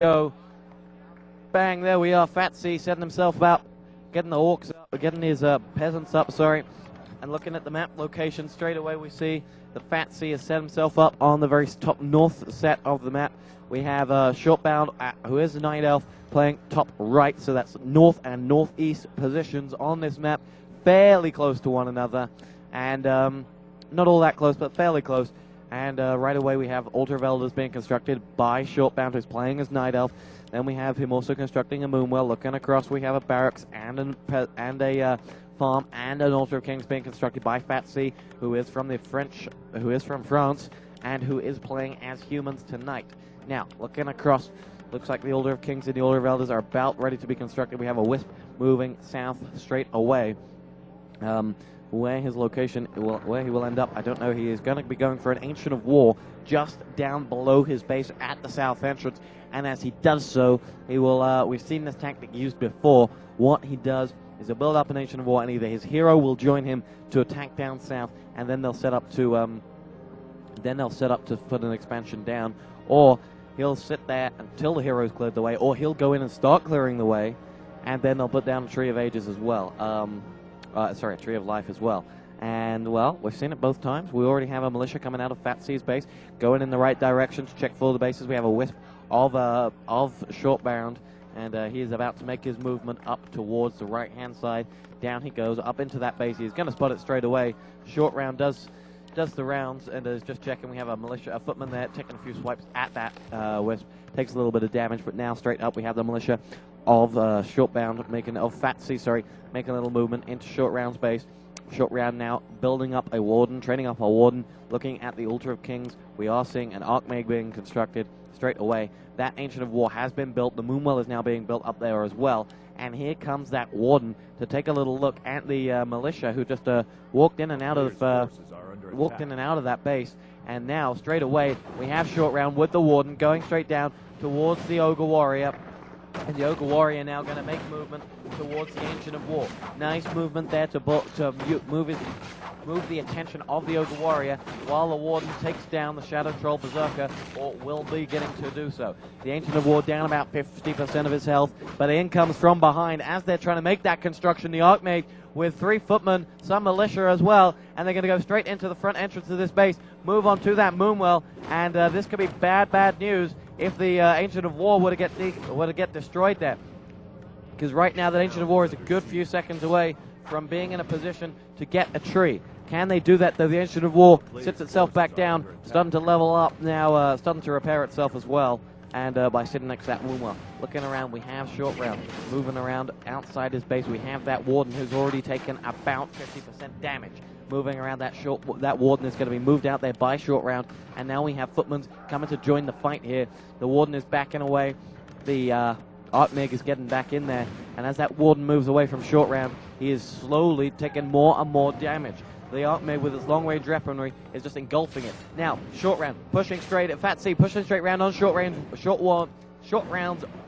Go. Bang, there we are. Faty setting himself up, getting the orcs up, getting his peasants up, sorry. And looking at the map location, straight away we see that Faty has set himself up on the very top north set of the map. We have Shortround, who is a Night Elf, playing top right, so that's north and northeast positions on this map, fairly close to one another, and not all that close, but fairly close. And right away we have Altar of Elders being constructed by Shortround, who's playing as Night Elf. Then we have him also constructing a Moonwell. Looking across, we have a barracks and a farm and an Altar of Kings being constructed by Faty, who is from France, and who is playing as humans tonight. Now, looking across, looks like the Altar of Kings and the Altar of Elders are about ready to be constructed. We have a Wisp moving south straight away. Where his location, where he will end up, I don't know. He is going to be going for an Ancient of War just down below his base at the south entrance, and as he does so, he will, we've seen this tactic used before. What he does is he'll build up an Ancient of War, and either his hero will join him to attack down south, and then they'll set up to, put an expansion down, or he'll sit there until the hero's cleared the way, or he'll go in and start clearing the way, and then they'll put down a Tree of Ages as well. Sorry, a Tree of Life as well. And, well, we've seen it both times. We already have a militia coming out of Faty's base, going in the right direction to check for the bases. We have a Wisp of Shortround, and he is about to make his movement up towards the right-hand side. Down he goes, up into that base. He's going to spot it straight away. Shortround does the rounds and is just checking. We have a footman there taking a few swipes at that Wisp. Takes a little bit of damage, but now straight up we have the militia of Faty, making a little movement into Shortround's base. Shortround now building up a Warden, training up a Warden, looking at the Altar of Kings. We are seeing an Archmage being constructed straight away. That Ancient of War has been built. The Moonwell is now being built up there as well. And here comes that Warden to take a little look at the militia who just walked in and out of that base. And now straight away we have Shortround with the Warden going straight down towards the Ogre Warrior. And the Ogre Warrior now going to make movement towards the Ancient of War. Nice movement there to move the attention of the Ogre Warrior while the Warden takes down the Shadow Troll Berserker, or will be getting to do so. The Ancient of War down about 50% of his health, but in comes from behind as they're trying to make that construction. The Archmage with 3 footmen, some militia as well, and they're going to go straight into the front entrance of this base, move on to that Moonwell, and this could be bad news if the Ancient of War were to get destroyed there. Because right now that Ancient of War is a good few seconds away from being in a position to get a tree. Can they do that, though? The Ancient of War sits itself back down, starting to level up now, starting to repair itself as well. And by sitting next to that Moonwell. Looking around, we have Shortround moving around outside his base. We have that Warden who's already taken about 50% damage. Moving around, that Warden is going to be moved out there by Shortround. And now we have footmen coming to join the fight here. The Warden is backing away. The Archmage is getting back in there. And as that Warden moves away from Shortround, he is slowly taking more and more damage. The Archmage with his long-range weaponry is just engulfing it. Now, Shortround pushing straight at Faty, pushing straight round on Shortround's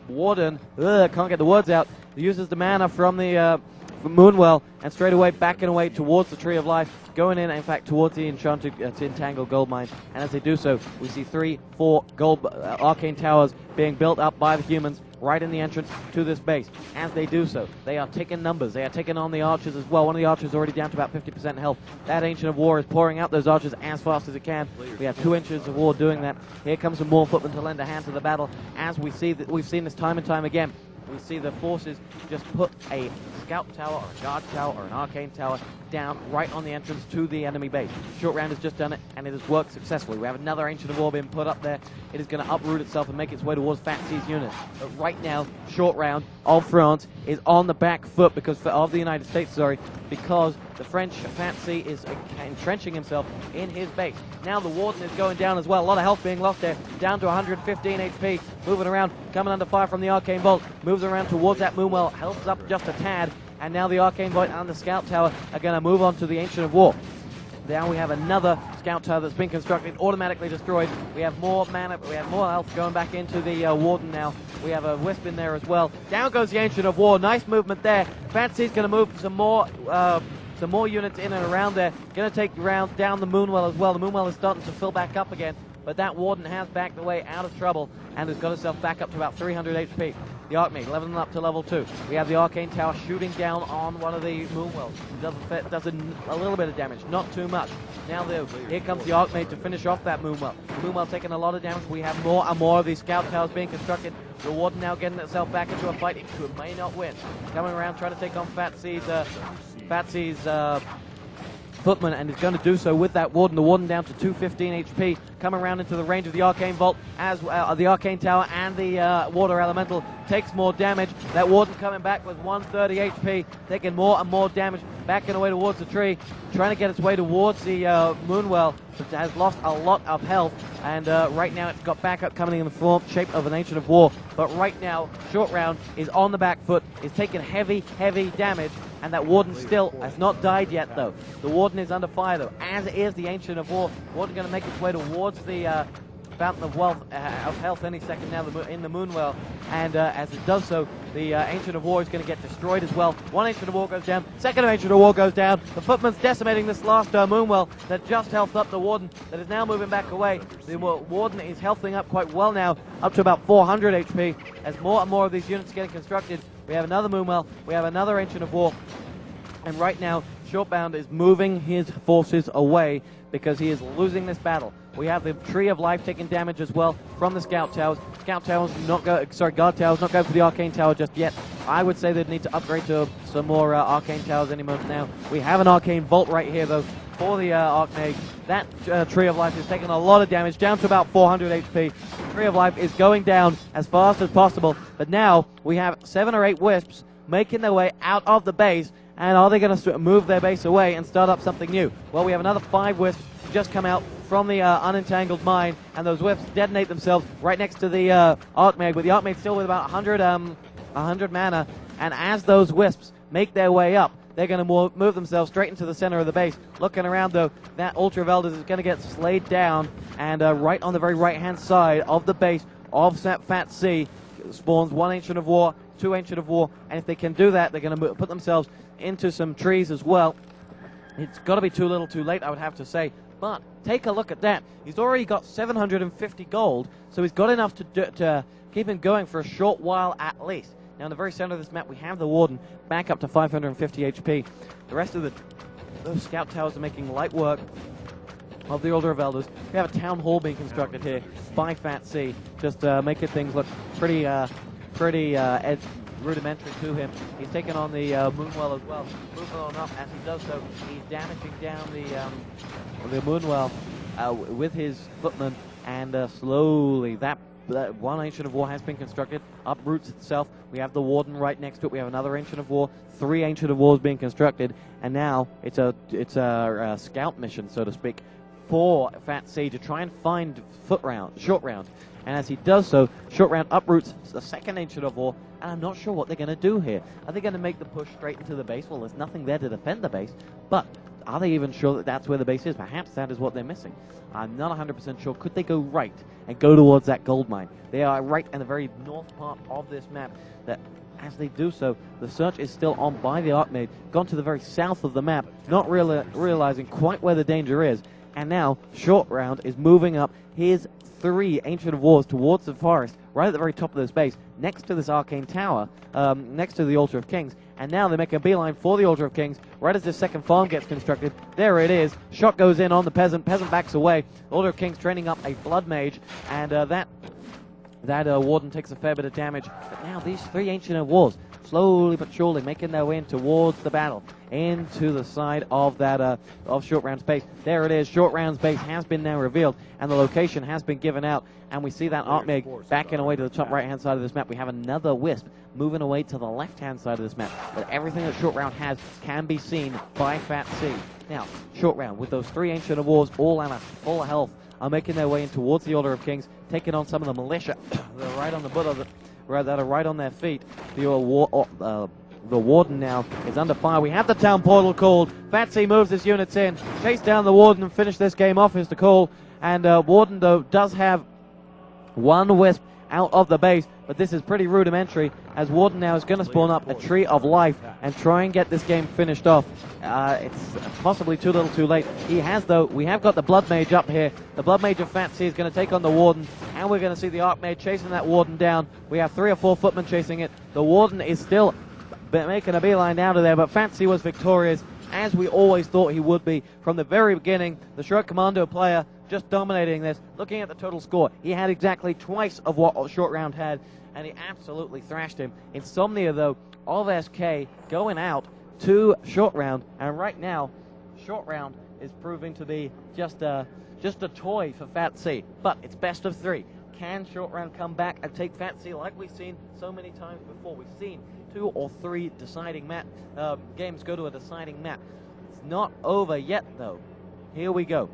Warden. Can't get the words out. He uses the mana from the Moonwell, and straight away backing away towards the Tree of Life, going in fact, towards the Entangled Gold Mine. And as they do so, we see 3-4 gold arcane towers being built up by the humans right in the entrance to this base. As they do so, they are taking numbers. They are taking on the archers as well. One of the archers already down to about 50% health. That Ancient of War is pouring out those archers as fast as it can. We have 2 Ancients of War doing that. Here comes some more footmen to lend a hand to the battle. As we see that, we've seen this time and time again. We see the forces just put a scout tower or a guard tower or an arcane tower down right on the entrance to the enemy base. Shortround has just done it, and it has worked successfully. We have another Ancient of War being put up there. It is going to uproot itself and make its way towards Faty's unit. But right now, Shortround of France is on the back foot of the United States, because the French Faty is entrenching himself in his base. Now the Warden is going down as well. A lot of health being lost there, down to 115 HP, moving around, coming under fire from the Arcane Bolt, moves around towards that Moonwell, health's up just a tad, and now the Arcane Bolt and the Scout Tower are going to move on to the Ancient of War. Now we have another Scout Tower that's been constructed, automatically destroyed. We have more mana, we have more health going back into the Warden now. We have a Wisp in there as well. Down goes the Ancient of War, nice movement there. Faty's going to move some more units in and around there. Going to take rounds down the Moonwell as well. The Moonwell is starting to fill back up again. but that Warden has backed away out of trouble and has got herself back up to about 300 HP. The Archmage leveling up to level 2. We have the Arcane Tower shooting down on one of the Moonwells. Does a little bit of damage, not too much. Now here comes the Archmage to finish off that Moonwell. Moonwell taking a lot of damage. We have more and more of these Scout Towers being constructed. The Warden now getting itself back into a fight. It may not win. Coming around trying to take on Faty's Footman, and is going to do so with that Warden. The Warden down to 215 HP, coming around into the range of the Arcane Vault as the Arcane Tower and the Water Elemental takes more damage. That Warden coming back with 130 HP, taking more and more damage, backing away towards the tree, trying to get its way towards the Moonwell, which has lost a lot of health, and right now it's got backup coming in the shape of an Ancient of War. But right now, Shortround is on the back foot, is taking heavy damage, and that Warden still has not died yet, though. The Warden is under fire, though, as is the Ancient of War. Warden going to make its way towards the Fountain of Wealth of Health any second now in the Moonwell, and as it does so, the Ancient of War is going to get destroyed as well. One Ancient of War goes down, second Ancient of War goes down. The Footman's decimating this last Moonwell that just healthed up the Warden, that is now moving back away. The Warden is healthing up quite well now, up to about 400 HP, as more and more of these units are getting constructed. We have another Moonwell, we have another Ancient of War, and right now Shortbound is moving his forces away because he is losing this battle. We have the Tree of Life taking damage as well from the Scout Towers. Guard Towers not going for the Arcane Tower just yet. I would say they'd need to upgrade to some more Arcane Towers any moment now. We have an Arcane Vault right here though for the Archmage. That Tree of Life is taking a lot of damage, down to about 400 HP. Tree of Life is going down as fast as possible, but now we have 7 or 8 Wisps making their way out of the base. And are they going to move their base away and start up something new? Well, we have another 5 Wisps just come out from the unentangled mine, and those Wisps detonate themselves right next to the Archmage, but the Archmage still with about 100 mana, and as those Wisps make their way up, they're going to move themselves straight into the center of the base. Looking around, though, that Ultra of Elders is going to get slayed down, and right on the very right-hand side of the base of FATC spawns 1 Ancient of War, 2 Ancient of War, and if they can do that, they're going to put themselves into some trees as well. It's got to be too little too late, I would have to say, but take a look at that. He's already got 750 gold, so he's got enough to keep him going for a short while at least. Now in the very center of this map we have the Warden back up to 550 HP. The rest of those Scout Towers are making light work of the Order of Elders. We have a Town Hall being constructed here by FATC, just making things look pretty rudimentary to him. He's taking on the Moonwell as well. Moving on up, as he does so, he's damaging down the Moonwell with his Footman, and slowly that 1 Ancient of War has been constructed, uproots itself. We have the Warden right next to it. We have another Ancient of War, 3 Ancient of Wars being constructed, and now it's a scout mission, so to speak, for FATC to try and find Shortround. And as he does so, Shortround uproots the 2nd Ancient of War, and I'm not sure what they're going to do here. Are they going to make the push straight into the base? Well, there's nothing there to defend the base, but are they even sure that that's where the base is? Perhaps that is what they're missing. I'm not 100% sure. Could they go right and go towards that gold mine? They are right in the very north part of this map. That as they do so, the search is still on by the Archmage, gone to the very south of the map, not realizing quite where the danger is. And now Shortround is moving up his 3 Ancient of Wars towards the forest, right at the very top of this base, next to this Arcane Tower, next to the Altar of Kings. And now they make a beeline for the Altar of Kings, right as this second farm gets constructed. There it is. Shot goes in on the peasant. Peasant backs away. Altar of Kings training up a Blood Mage, and that Warden takes a fair bit of damage. But now these 3 Ancient of Wars, slowly but surely making their way in towards the battle, into the side of that of Shortround's base. There it is. Shortround's base has been now revealed, and the location has been given out. And we see that Archmage backing away to the top right-hand side of this map. We have another Wisp moving away to the left-hand side of this map. But everything that Shortround has can be seen by FATC. Now, Shortround, with those 3 Ancient of Wars all at full health, are making their way in towards the Order of Kings, taking on some of the militia that are right on the butt of it, that are right on their feet. The Warden now is under fire. We have the town portal called. FATC moves his units in, chase down the Warden and finish this game off is the call. And Warden, though, does have 1 Wisp out of the base, but this is pretty rudimentary, as Warden now is going to spawn up a Tree of Life and try and get this game finished off. It's possibly too little too late. He has, though. We have got the Blood Mage up here. The Blood Mage of Faty is going to take on the Warden, and we're going to see the Archmage chasing that Warden down. We have 3 or 4 footmen chasing it. The Warden is still making a beeline down to there, but Faty was victorious, as we always thought he would be from the very beginning. The Short Commando player just dominating this. Looking at the total score, he had exactly twice of what Short Round had, and he absolutely thrashed him. Insomnia, though, of SK going out to Short Round, and right now, Short Round is proving to be just a toy for Faty, but it's best of 3. Can Short Round come back and take Faty like we've seen so many times before? We've seen 2 or 3 deciding games go to a deciding map. It's not over yet, though. Here we go.